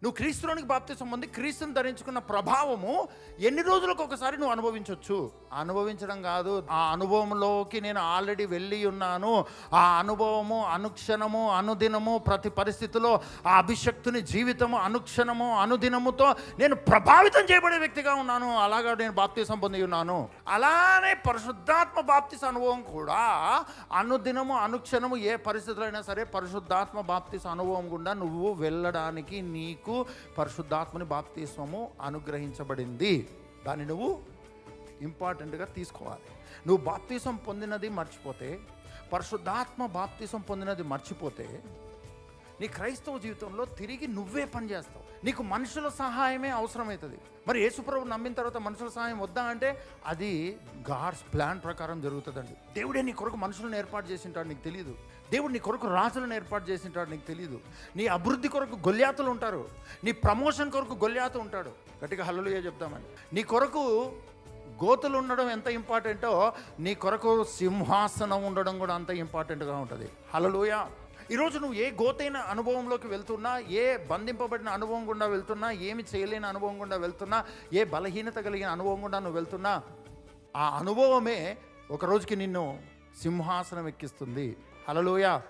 నువ్వు క్రీస్తులోనికి బాప్తిసం పొంది క్రీస్తుని ధరించుకున్న ప్రభావము ఎన్ని రోజులకు ఒకసారి నువ్వు అనుభవించవచ్చు. అనుభవించడం కాదు, ఆ అనుభవంలోకి నేను ఆల్రెడీ వెళ్ళి ఉన్నాను. ఆ అనుభవము అనుక్షణము అనుదినము ప్రతి పరిస్థితిలో ఆ అభిషక్తుని జీవితము అనుక్షణము అనుదినముతో నేను ప్రభావితం చేయబడే వ్యక్తిగా ఉన్నాను. అలాగా నేను బాప్తిసం పొంది ఉన్నాను. అలానే పరిశుద్ధాత్మ బాప్తిస అనుభవం కూడా అనుదినము అనుక్షణము ఏ పరిస్థితుల్లో అయినా సరే పరిశుద్ధాత్మ బాప్తిస అనుభవం గుండా నువ్వు వెళ్ళడానికి నీకు పరిశుద్ధాత్మని బాప్తిస్మము అనుగ్రహించబడింది. దాన్ని నువ్వు ఇంపార్టెంట్గా తీసుకోవాలి. నువ్వు బాప్తిసం పొందినది మర్చిపోతే, పరిశుద్ధాత్మ బాప్తిసం పొందినది మర్చిపోతే నీ క్రైస్తవ జీవితంలో తిరిగి నువ్వే పని చేస్తావు. నీకు మనుషుల సహాయమే అవసరమవుతుంది. మరి యేసుప్రభు నమ్మిన తర్వాత మనుషుల సహాయం వద్దా అంటే అది గాడ్స్ ప్లాన్ ప్రకారం జరుగుతుందండి. దేవుడే నీ కొరకు మనుషులను ఏర్పాటు చేసింటాడు, నీకు తెలియదు. దేవుడు నీ కొరకు రాజులను ఏర్పాటు చేసింటాడు, నీకు తెలియదు. నీ అభివృద్ధి కొరకు గొల్యాతులు ఉంటారు, నీ ప్రమోషన్ కొరకు గొల్యాతు ఉంటాడు. గట్టిగా హల్లెలూయా చెప్తామని. నీ కొరకు గోతులు ఉండడం ఎంత ఇంపార్టెంటో నీ కొరకు సింహాసనం ఉండడం కూడా అంత ఇంపార్టెంట్గా ఉంటుంది. హల్లెలూయా. ఈరోజు నువ్వు ఏ గోతైన అనుభవంలోకి వెళ్తున్నా, ఏ బంధింపబడిన అనుభవం గుండా వెళ్తున్నా, ఏమి చేయలేని అనుభవం గుండా వెళ్తున్నా, ఏ బలహీనత కలిగిన అనుభవం గుండా నువ్వు వెళ్తున్నా, ఆ అనుభవమే ఒక రోజుకి నిన్ను సింహాసనం ఎక్కిస్తుంది. హల్లెలూయా.